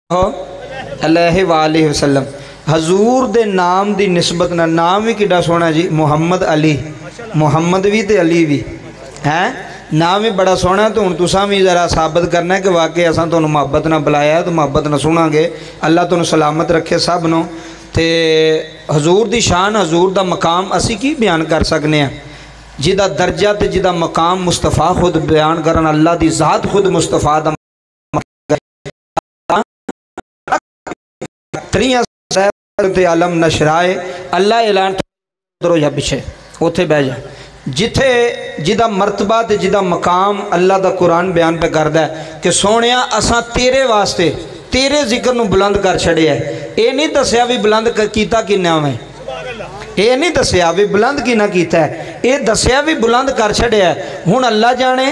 अलैहि वालैहि वसल्लम हजूर दे नाम दी निस्बत ना नाम भी किड्डा सोहना जी, मुहम्मद अली, मुहम्मद भी ते अली भी है, नाम भी बड़ा सोहना। तो हुण तुसां भी जरा साबित करना है कि वाकई असां तुहानूं मुहब्बत ना बुलाया तो मुहब्बत ना सुनांगे। अल्लाह तुहानूं सलामत रखे सब नूं। ते हजूर दी शान, हजूर दा मकाम असी की बयान कर सकने हैं, जिदा दर्जा ते जिदा मकाम मुस्तफा खुद बयान करन, अल्लाह दी ज़ात खुद मुस्तफा दा आलम नशराए अल्लाह ऐलान करो या पिछे उथे बह जा, जिथे जिदा मरतबा ते जिदा मकाम अल्लाह दा कुरान बयान पे करदा है कि सोहणिया असां तेरे वास्ते तेरे जिक्र नूं बुलंद कर छड़िया है। ये नहीं दसिया भी बुलंद कीता किन्ना में, ये नहीं दसिया भी बुलंद किना कीता है, ये दसिया भी बुलंद कर छड़िया है। हुण अल्लाह जाने,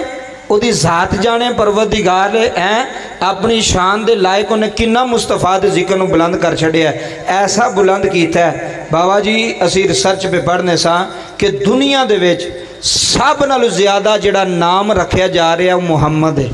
उदी ज़ात जाने, परवरदिगार है अपनी शान दे लायक उन्हें किन्ना मुस्तफा दे जिक्र नूं बुलंद कर छड़िया है, ऐसा बुलंद कीता है। बाबा जी असी रिसर्च पे पढ़ने सा कि दुनिया दे विच सब नालों ज़्यादा जिहड़ा नाम रखिया जा रहा वो मुहम्मद है।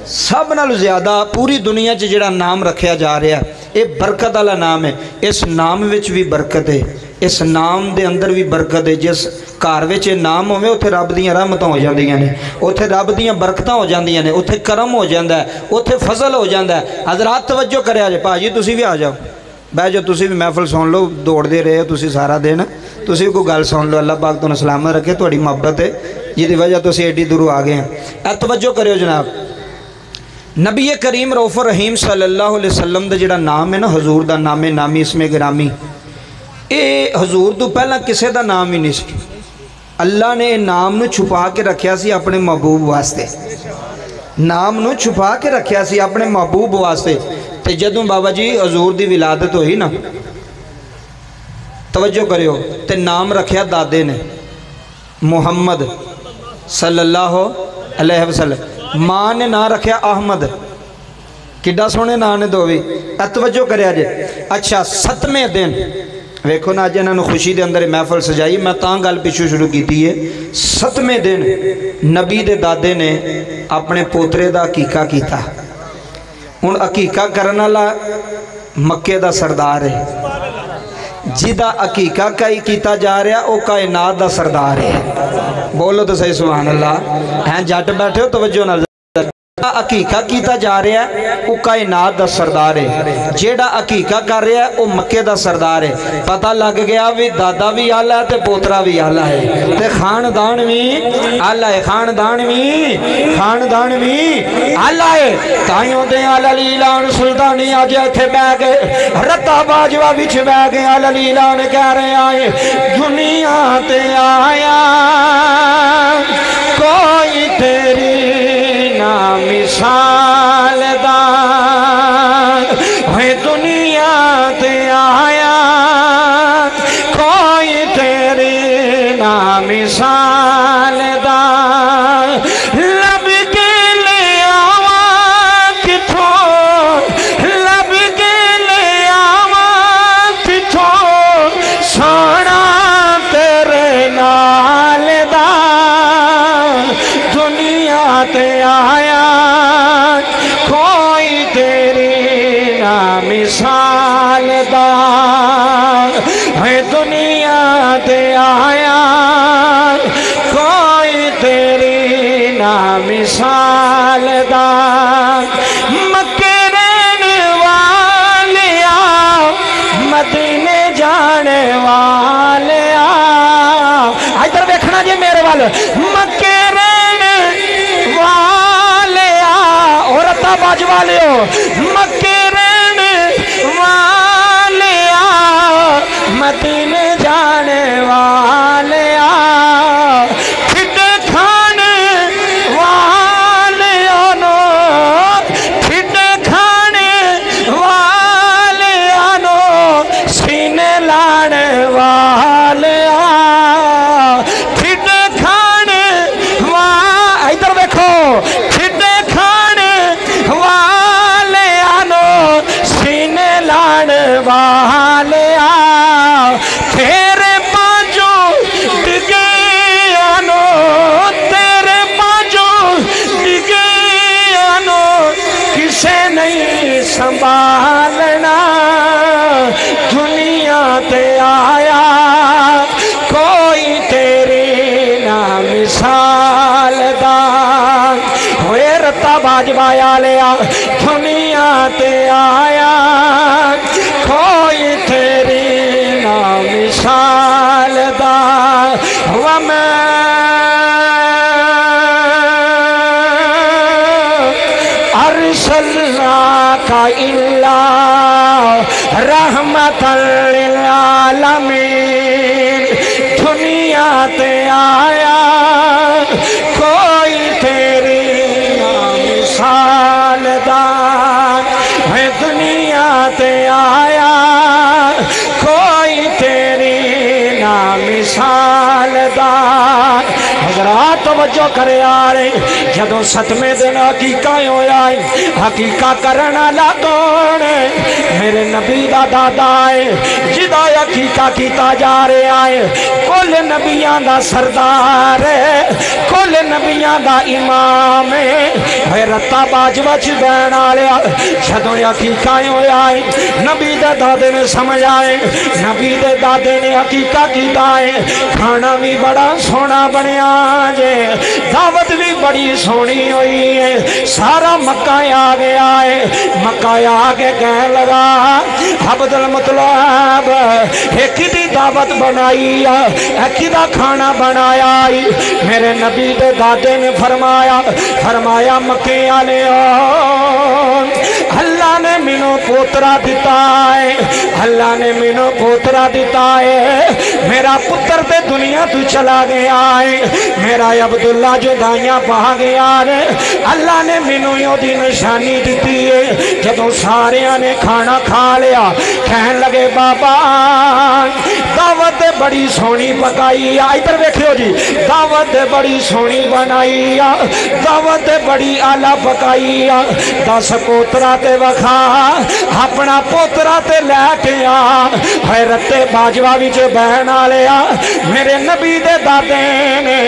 सब नालों ज़्यादा पूरी दुनिया च जिहड़ा नाम रखिया जा रहा ये बरकत वाला नाम है। इस नाम विच भी बरकत है, इस नाम दे अंदर भी बरकत है। जिस घर विच नाम होवे उत्थे रब दीयां रहमतां हो जांदियां ने, उत्थे रब दीयां बरकतां हो जांदियां ने, उत्थे करम हो जांदा है, उत्थे फजल हो जांदा है। हज़रात तवज्जो करिया जे, भाजी तुसीं भी आ जाओ, बह जाओ, तुसीं भी महफिल सुन लो, दौड़दे रहे हो तुसीं सारा दिन, तुसीं भी कोई गल सुन लो। अल्लाह पाक तुहानूं सलामत रखे, तुहाडी मुहब्बत है जिहदी वजह तुसीं एडी दूरों आ गए हैं। तवज्जो करियो जनाब, नबी करीम रऊफ़ रहीम सल्लल्लाहु अलैहि वसल्लम दा जिहड़ा नाम है ना, हजूर दा नामे नामी इसमें गिरामी, ये हजूर तो पहला किसी का नाम ही नहीं सी। अल्लाह ने नाम नूं छुपा के रखिया सी अपने महबूब वास्ते, नाम नूं छुपा के रखिया सी अपने महबूब वास्ते। ते जदों बाबा जी हजूर दी विलादत हुई ना, तवज्जो करियो, ते नाम रखिया दादे ने मुहम्मद सल्लल्लाहु अलैहि वसल्लम, माँ ने ना रखिया अहमद, किड्डा सोहने नाम ने दो भी। तवज्जो करिया जे। अच्छा 7वें दिन वेखो ना, अज इन्होंने खुशी के अंदर महफल सजाई, मैं तां गल पिछू शुरू की है। 7वें दिन नबी दे दादे ने अपने पोतरे का अकीका किया। हुण अकीका करने वाला मक्के का सरदार है, जिदा अकीका कई किया जा रहा वो कायनात का सरदार है। बोलो तो सही सुभान अल्लाह। हैं जट बैठे हो तवज्जो नाल, अकीका किया जा रहा है वो कायनात का सरदार है, जेड़ा अकीका कर रहा है वो मक्के का सरदार है। पता लग गया भी दादा भी आला है तो पोतरा भी आला है, ते खानदान भी आला है, खानदान भी आला है। ताइयों दे आला लीलान सुल्तानी अज इत्थे बह गए, रत्ता बाजवा विच बह गए, आला लीलान कह रहे आए दुनिया ते आया कोई तेरी मिसाल दा, दुनिया ते आया कोई तेरी ना मिसाल दा, लब के ले आवा किथों, लब के ले आवा किथों, सोना तेरे नाल दा, दुनिया ते आया कोई तेरी ना मिसाल दा, है दुनिया ते आया कोई तेरी ना मिसाल दा। मक्के रहने वाले मदीने जाने वाले, इधर देखना जी मेरे वाल, मक्के बाज वाले हो, मक्के रहने वाले मदीने जाने वाले, खिड्डे खाने वाले नो, खिड्डे खाने वाले नो, सीने लाने वाले, खिड्डे खाने इधर देखो, खिड्डे वाले आनो نہیں سنبھالنا دنیا تے آیا کوئی تیری نہ مثال دا ہوئے رتا باجوایا لیا دنیا تے آیا کوئی تیری نہ مثال دا وَمَا أَرْسَلْنَاكَ إِلَّا رَحْمَةً لِلْعَالَمِينَ دنیا تے آیا کوئی تیری نہ مثال دا ہے دنیا تے آیا کوئی تیری نہ مثال دا حضرات توجہ کرے آرے جدوں ستمے دن حقیقہ ہویا ہے حقیقہ کرنا لگونے میرے نبی دا دادا ہے جدا حقیقہ کیتا جا رہے آئے کل نبیان دا سردار ہے کل نبیان دا امام ہے حیرتہ باج بچ بینا لیا جدوں حقیقہ ہویا ہے نبی دے دادے نے سمجھ آئے نبی دے دادے نے حقیقہ کیتا ہے کھانا بھی بڑا سونا بنیا جے دعوت بھی بڑی سونی ہوئی ہے سارا مکہ آگے آئے مکہ آگے کہنے لگا عبد المطلب ایک دی دعوت بنائی ایک دا کھانا بنایا میرے نبی دے دادے نے فرمایا مکے آلے اللہ نے مینوں پوترا دیتا ہے اللہ نے مینوں پوترا دیتا ہے میرا پتر تے دنیا تو چلا گیا ہے میرا عبداللہ جو دائیاں پہا گیا ہے اللہ نے مینوں یوں دی نشانی دیتی ہے جدوں سارے نے کھانا کھا لیا کہن لگے بابا دعوت بڑی سونی پکائی ادھر دیکھو جی دعوت بڑی سونی بنائی دعوت بڑی آلہ پکائی 10 پوترا تے وکھا اپنا پوترا تے لے کے حیرت باجوا وچ بہن والیا میرے نبی دے دادے نے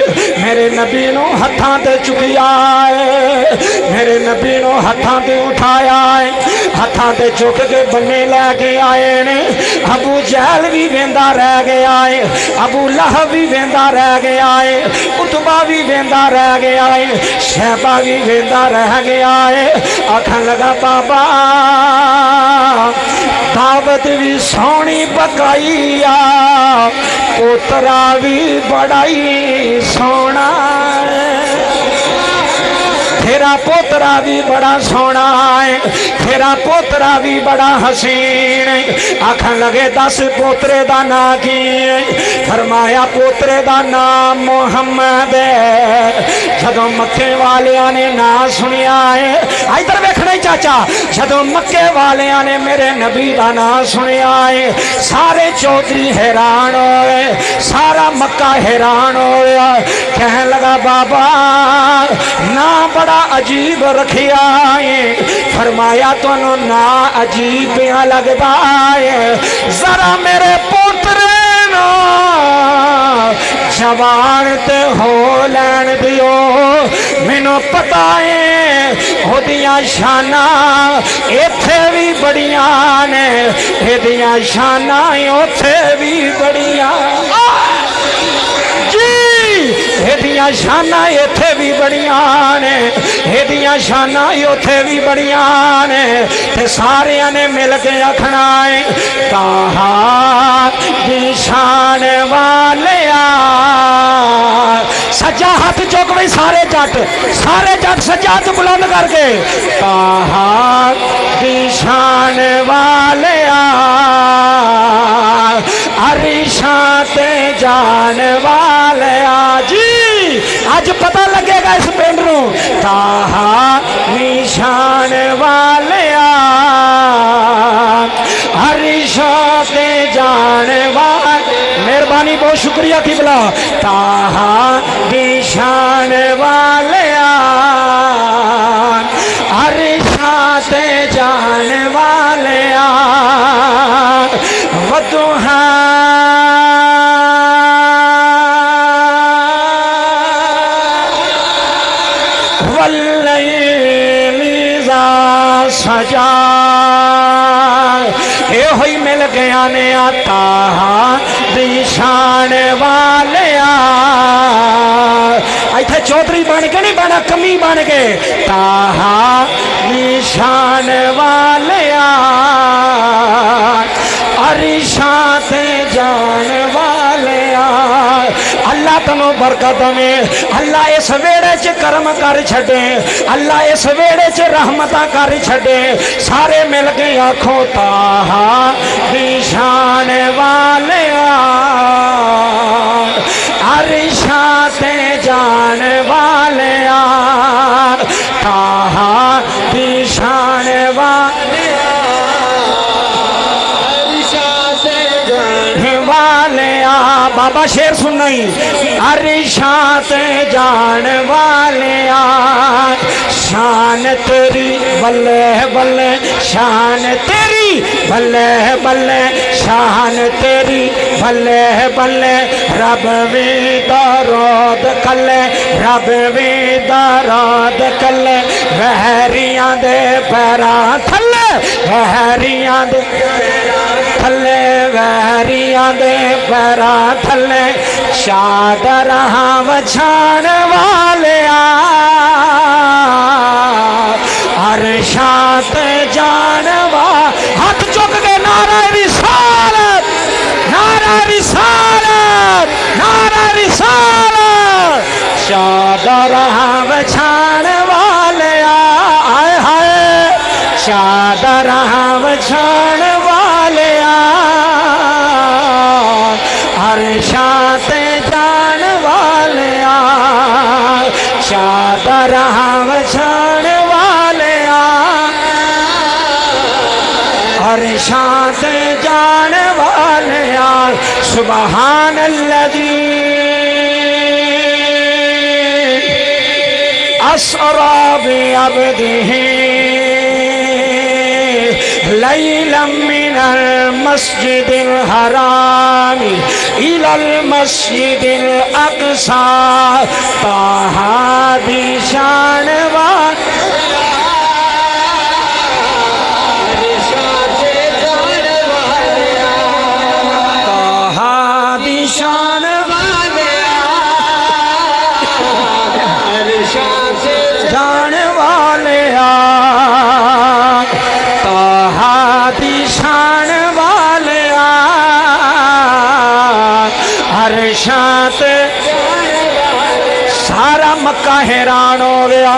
میرے نبی نو ہتھاں تے چکیا ہے میرے نبی نو ہتھاں تے اٹھایا ہے ہتھاں تے چک کے بنے لے کے آئے نے ابو جہل بھی ویندا رہ گیا ہے ابو لہب بھی ویندا رہ گیا ہے عتبہ بھی ویندا رہ گیا ہے شیبہ بھی ویندا رہ گیا ہے آکھن لگا بابا دعوت بھی سونی پکائی پوترا بھی بڑائی سونا تیرا پوترا بھی بڑا سونا ہے تیرا پوترا بھی بڑا حسین ہے آکھن لگے 10 پوترے دا نام کی فرمایا پوترے دا نام محمد ہے جدوں مکے والیاں نے نام سنیا ہے ادھر ویکھنا ہی چاچا جدوں مکے والیاں نے میرے نبی دا نام سنیا ہے سارے چودھری حیران ہوئے سارا مکہ حیران ہویا کہنے لگا بابا نام بڑا عجیب رکھیا ہے فرمایا تو نا عجیب پیا لگتا ہے ذرا میرے پوترے نا جوان تے ہو لین دیو مینوں پتہ ہے ہودیاں شاناں ایتھے بھی بڑیاں نے ایدیاں شاناں اوتھے بھی بڑیاں ایدیاں شاناں ایتھے بھی بڑیاں نے ایدیاں شاناں اوتھے بھی بڑیاں نے تے سارے نے مل کے آکھنا ہے کہاں دی شان والیا سجا ہاتھ چوک بھئی سارے جٹ سجا ہاتھ بلند کر کے کہاں دی شان والیا عرشاں تے جان والیا جی آج پتہ لگے گا اس پنڈ نو کہاں نشان والیا عرشاں تے جان والیا مہربانی بہت شکریہ قبلہ کہاں نشان والیا عرشاں تے جان والیا ودوہاں جا اے ہوئی مل گیا نے آتا دی شان والیا ایتھے چودھری بن کے نہیں بنا کمی بن کے تاہا نشان والیا عرشاں تے جان والیا اللہ تنو برکت میں اللہ اس ویڑے چ کرم کر چھڑے اللہ اس ویڑے چ رحمتہ کر چھڑے سارے مل کے آنکھوں تاہا نشان والیا عرشاں تے جان والیا تاہا نشان والیا بابا شیر سنائی عرشاں تے جان والیا شان تیری بلے بلے شان تیری بلے بلے شان تیری بلے بلے رب وی دارود کلے رب وی دارود کلے وہریاں دے پیراں تھلے وہریاں دے تھلے وہریاں دے پیراں تھلے چادر وچھان والیا عرشاں تے جان ہاتھ چک کے نعرہ رسالت نعرہ رسالت نعرہ رسالت چادر وچھان والیا آئے ہائے چادر وچھان والیا عرشاں تے جان والیا چادر وچھان والیا عرشاں تے جان والیا سبحان الذی اسرا بعبدہ لیلا من المسجد الحرام الى المسجد الاقصى طه دی شان سارا مکہ حیران ہو گیا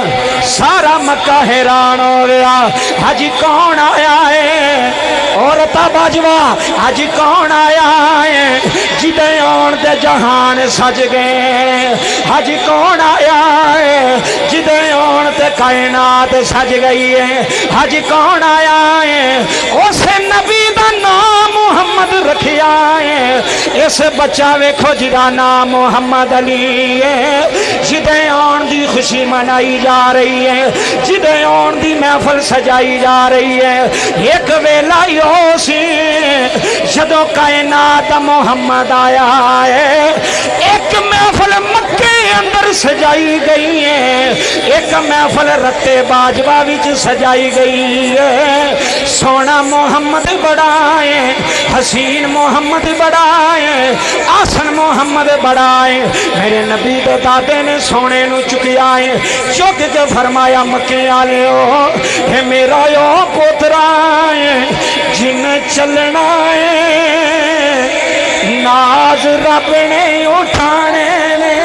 سارا مکہ حیران ہو گیا حج کون آیا ہے عورتہ باجوا حج کون آیا ہے جدے آن دے جہان سج گئے حج کون آیا ہے جدے آن دے کائنات سج گئی ہے حج کون آیا ہے اسے نبی دا نام محمد رکھیا ہے اس بچہ ویکھو جدا نام محمد علی ہے جدے آن دی خوشی منائی جا رہی ہے جدے آن دی محفل سجائی جا رہی ہے ایک ویلا یو سی جدو کائنات محمد آیا ہے ایک محفل مکے اندر سجائی گئی ہے ایک محفل رتے باجوا وچ سجائی گئی ہے سونا محمد بڑا ہے حسین محمد بڑا ہے آسن محمد بڑا ہے میرے نبی دے دادے نے سونے نو چکیا ہے چک کے فرمایا مکے آلے ہو ہے میرا یو پوترا ہے جن چلنا ہے ناز رب نے اٹھانے نے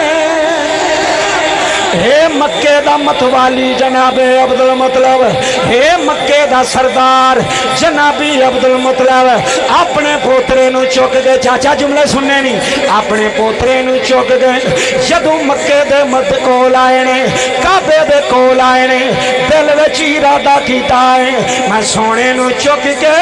ہے مکے دا متوالی جناب عبدالمطلب ہے مکے دا سردار جنابی عبدالمطلب اپنے پوترے نو چک گئے چاچا جملے سننے نہیں اپنے پوترے نو چک گئے جدو مکے دے مد کول آئے نے کعبے دے کول آئے نے دل وچ ارادہ کیتا ہے میں سونے نو چک کے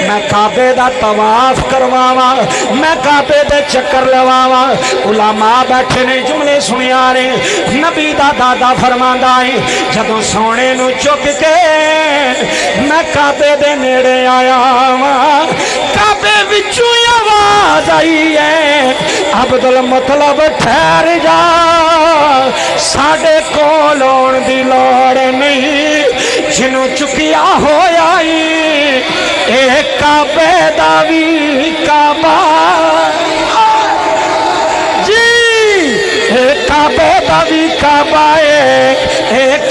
میں کعبے دا طواف کرواوا میں کعبے دے چکر لواوا علماء بیٹھے نے جملے سنیا نے نبی دا دادا فرماندا ہے جدوں سونے نو چک کے میں کعبے دے نیڑے آیا کعبے وچوں آواز रजाई है अब्दुल मतलब ठहर जा साडे कोल आउण दी लोड़ नहीं जिन्हों चुकिया होया ए काबे दा वी काबा जी ए काबे दा वी काबा ए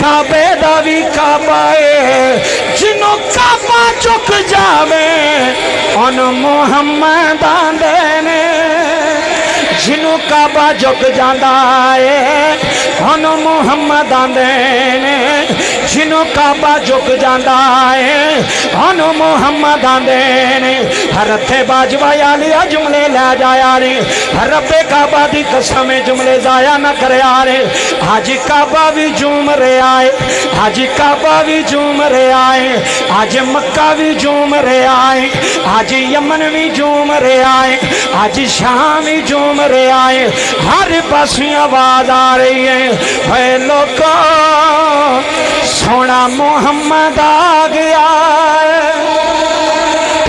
काबे दा वी काबा जिन्हों काबा चुक जावे उन मुहम्मद आंदे ने जिन्हों काबा झुक जाता है उन मुहम्मद आंदे ने जिन्हों काबा झुक जाता है उन मुहम्मद आंदे ने हरथे बाजवा लिया जुमले लै जाया रे रब्बे काबा दी कसम जुमले जाया न करया रे हाजी काबा भी झूम रहा है हाजी काबा भी झूम रहा है आज मक्का भी झूम रहा है आज यमन भी झूम रहा है आज शाम भी झूम रहा है हर पास आवाज आ रही है लोगों सोना मोहम्मद आ गया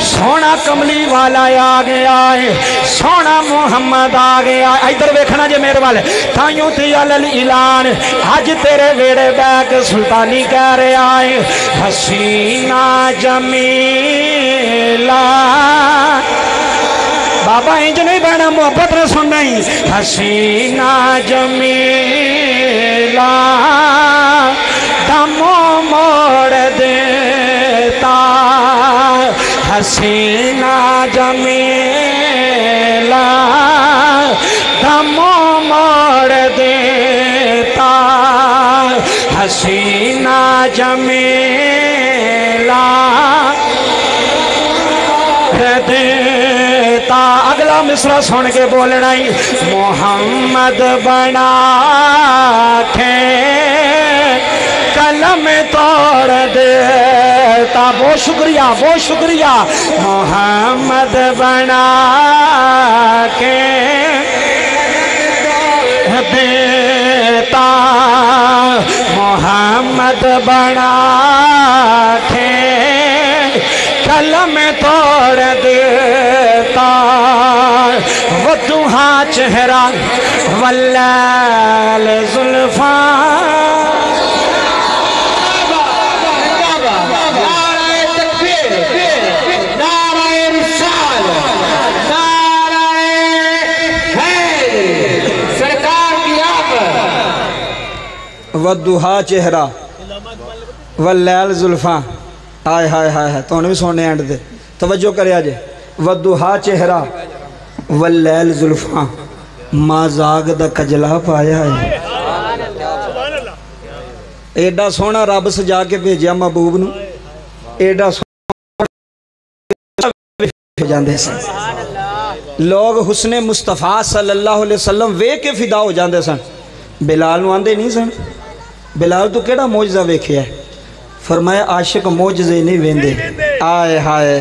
सोना कमली वाला आ गया है सोना मोहम्मद आ गया इधर वेखना जे मेरे वाले ताइयों ते अल ऐलान आज तेरे वेड़े बैग सुल्तानी कह रहा है हसीना जमीला बाबा इंज नहीं बहना मोहब्बत ने सुनना ही हसीना जमीला दमो मोड़ देता हसीना जमीला दमो मोड़ देता हसीना जमीला देता अगला मिसरा सुन के बोलना ही मोहम्मद बना के कलम तोड़ देता बहुत शुक्रिया मोहम्मद बना के देता मोहम्मद बना के कलम तोड़ देता वदुहा चेहरा वल्लैल जुल्फा वदुहा चेहरा वल्लैल जुल्फा हाय हाय हाय हाय तो भी सोने एंड दे तवज्जो करे जे वदुहा चेहरा वल्लैल जुल्फा माँ जाग दा कजला पाया है एडा सोना रब सजा के भेजिया महबूब नू एडा जाते सन लोग हुस्ने मुस्तफा सल्लल्लाहु अलैहि वसल्लम वे के फिदा हो जाते सन बिलाल नू आंदे नहीं सन बिलाल तू केड़ा मौजज़ा वेखिया फरमाया आशिक मौजज़े नहीं वेंदे आए हाय